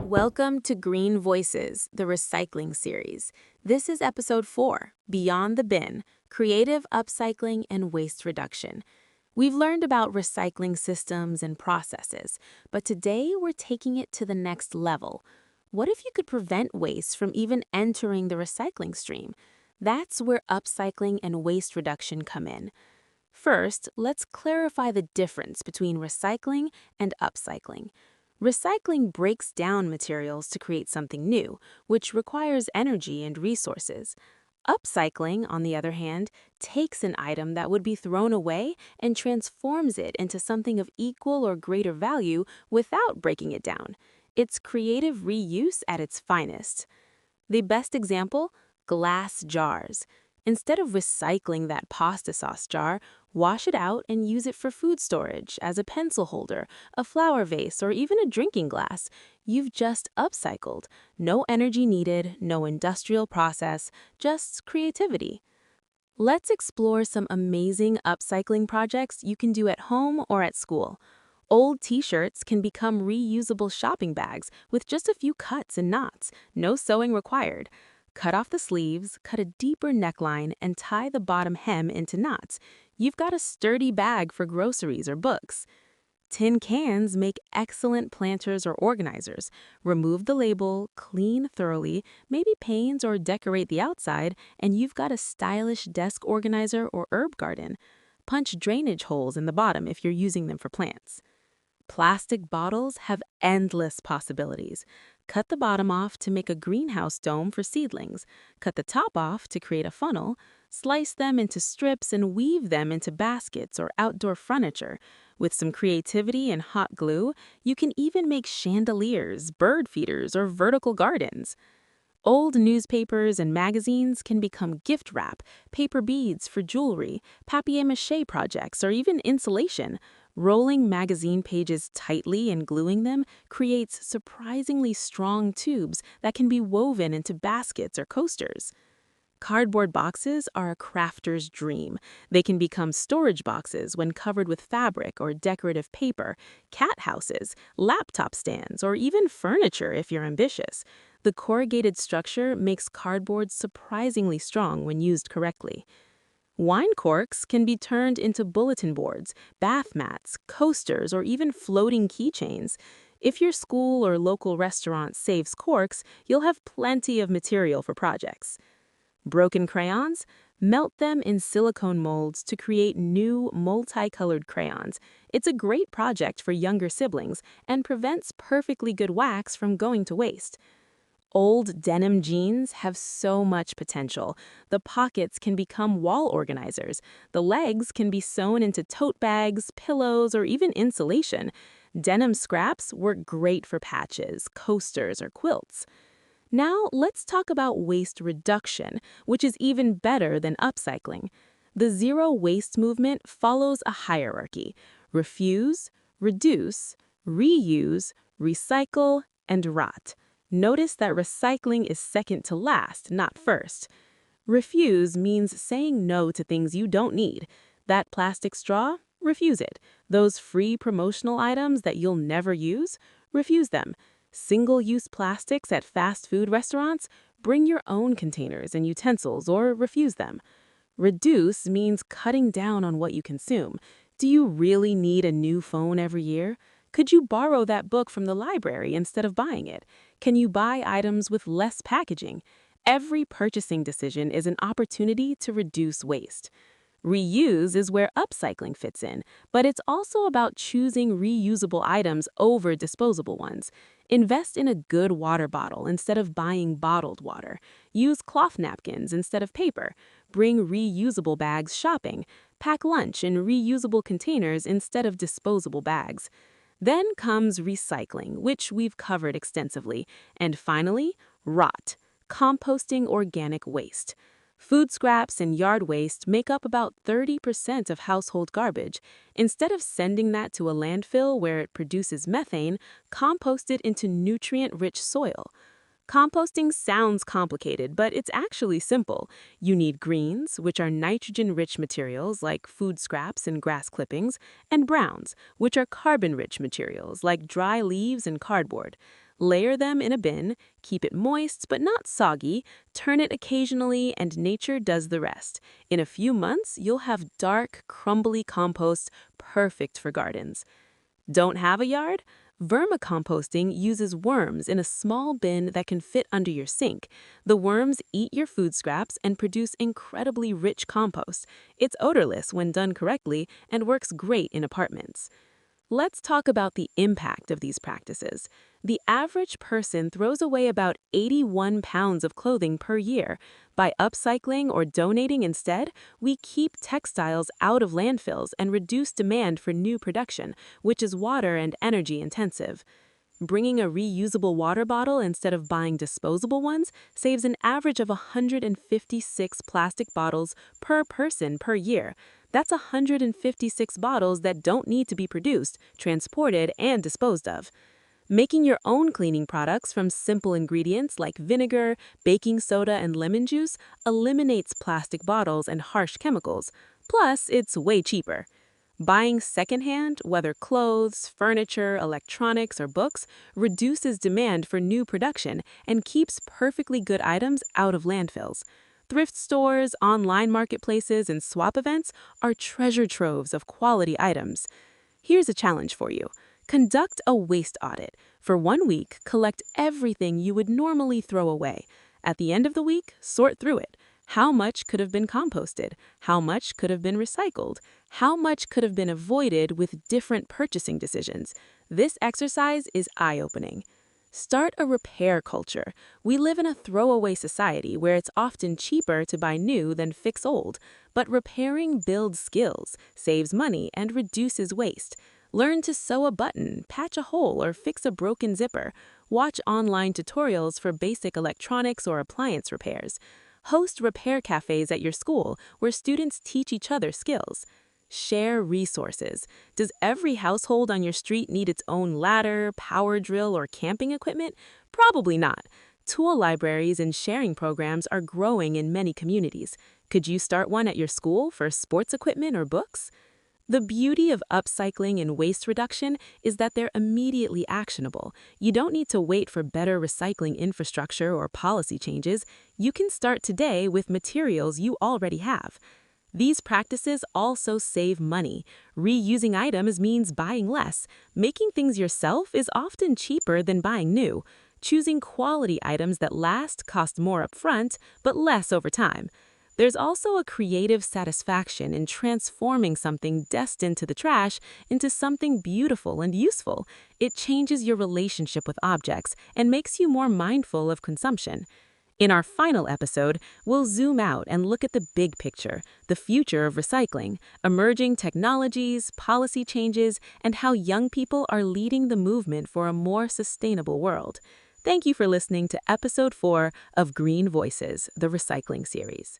Welcome to Green Voices, the recycling series. This is episode 4, Beyond the Bin, Creative Upcycling and Waste Reduction. We've learned about recycling systems and processes, but today we're taking it to the next level. What if you could prevent waste from even entering the recycling stream? That's where upcycling and waste reduction come in. First, let's clarify the difference between recycling and upcycling. Recycling breaks down materials to create something new, which requires energy and resources. Upcycling, on the other hand, takes an item that would be thrown away and transforms it into something of equal or greater value without breaking it down. It's creative reuse at its finest. The best example? Glass jars. Instead of recycling that pasta sauce jar, wash it out and use it for food storage, as a pencil holder, a flower vase, or even a drinking glass. You've just upcycled. No energy needed, no industrial process, just creativity. Let's explore some amazing upcycling projects you can do at home or at school. Old t-shirts can become reusable shopping bags with just a few cuts and knots, no sewing required. Cut off the sleeves, cut a deeper neckline, and tie the bottom hem into knots. You've got a sturdy bag for groceries or books. Tin cans make excellent planters or organizers. Remove the label, clean thoroughly, maybe paint or decorate the outside, and you've got a stylish desk organizer or herb garden. Punch drainage holes in the bottom if you're using them for plants. Plastic bottles have endless possibilities. Cut the bottom off to make a greenhouse dome for seedlings. Cut the top off to create a funnel. Slice them into strips and weave them into baskets or outdoor furniture. With some creativity and hot glue, you can even make chandeliers, bird feeders, or vertical gardens. Old newspapers and magazines can become gift wrap, paper beads for jewelry, papier-mâché projects, or even insulation. Rolling magazine pages tightly and gluing them creates surprisingly strong tubes that can be woven into baskets or coasters. Cardboard boxes are a crafter's dream. They can become storage boxes when covered with fabric or decorative paper, cat houses, laptop stands, or even furniture if you're ambitious. The corrugated structure makes cardboard surprisingly strong when used correctly. Wine corks can be turned into bulletin boards, bath mats, coasters, or even floating keychains. If your school or local restaurant saves corks, you'll have plenty of material for projects. Broken crayons? Melt them in silicone molds to create new multicolored crayons. It's a great project for younger siblings and prevents perfectly good wax from going to waste. Old denim jeans have so much potential. The pockets can become wall organizers. The legs can be sewn into tote bags, pillows, or even insulation. Denim scraps work great for patches, coasters, or quilts. Now, let's talk about waste reduction, which is even better than upcycling. The zero waste movement follows a hierarchy: refuse, reduce, reuse, recycle, and rot. Notice that recycling is second to last, not first. Refuse means saying no to things you don't need. That plastic straw? Refuse it. Those free promotional items that you'll never use? Refuse them. Single-use plastics at fast food restaurants? Bring your own containers and utensils or refuse them. Reduce means cutting down on what you consume. Do you really need a new phone every year? Could you borrow that book from the library instead of buying it? Can you buy items with less packaging? Every purchasing decision is an opportunity to reduce waste. Reuse is where upcycling fits in, but it's also about choosing reusable items over disposable ones. Invest in a good water bottle instead of buying bottled water. Use cloth napkins instead of paper. Bring reusable bags shopping. Pack lunch in reusable containers instead of disposable bags. Then comes recycling, which we've covered extensively. And finally, rot, composting organic waste. Food scraps and yard waste make up about 30% of household garbage. Instead of sending that to a landfill where it produces methane, compost it into nutrient-rich soil. Composting sounds complicated, but it's actually simple. You need greens, which are nitrogen-rich materials like food scraps and grass clippings, and browns, which are carbon-rich materials like dry leaves and cardboard. Layer them in a bin, keep it moist but not soggy, turn it occasionally, and nature does the rest. In a few months, you'll have dark, crumbly compost perfect for gardens. Don't have a yard? Vermicomposting uses worms in a small bin that can fit under your sink. The worms eat your food scraps and produce incredibly rich compost. It's odorless when done correctly and works great in apartments. Let's talk about the impact of these practices. The average person throws away about 81 pounds of clothing per year. By upcycling or donating instead, we keep textiles out of landfills and reduce demand for new production, which is water and energy intensive. Bringing a reusable water bottle instead of buying disposable ones saves an average of 156 plastic bottles per person per year. That's 156 bottles that don't need to be produced, transported, and disposed of. Making your own cleaning products from simple ingredients like vinegar, baking soda, and lemon juice eliminates plastic bottles and harsh chemicals. Plus, it's way cheaper. Buying secondhand, whether clothes, furniture, electronics, or books, reduces demand for new production and keeps perfectly good items out of landfills. Thrift stores, online marketplaces, and swap events are treasure troves of quality items. Here's a challenge for you. Conduct a waste audit. For 1 week, collect everything you would normally throw away. At the end of the week, sort through it. How much could have been composted? How much could have been recycled? How much could have been avoided with different purchasing decisions? This exercise is eye-opening. Start a repair culture. We live in a throwaway society where it's often cheaper to buy new than fix old. But repairing builds skills, saves money, and reduces waste. Learn to sew a button, patch a hole, or fix a broken zipper. Watch online tutorials for basic electronics or appliance repairs. Host repair cafes at your school where students teach each other skills. Share resources. Does every household on your street need its own ladder, power drill, or camping equipment? Probably not. Tool libraries and sharing programs are growing in many communities. Could you start one at your school for sports equipment or books? The beauty of upcycling and waste reduction is that they're immediately actionable. You don't need to wait for better recycling infrastructure or policy changes. You can start today with materials you already have. These practices also save money. Reusing items means buying less. Making things yourself is often cheaper than buying new. Choosing quality items that last cost more upfront, but less over time. There's also a creative satisfaction in transforming something destined to the trash into something beautiful and useful. It changes your relationship with objects and makes you more mindful of consumption. In our final episode, we'll zoom out and look at the big picture, the future of recycling, emerging technologies, policy changes, and how young people are leading the movement for a more sustainable world. Thank you for listening to Episode 4 of Green Voices, the Recycling Series.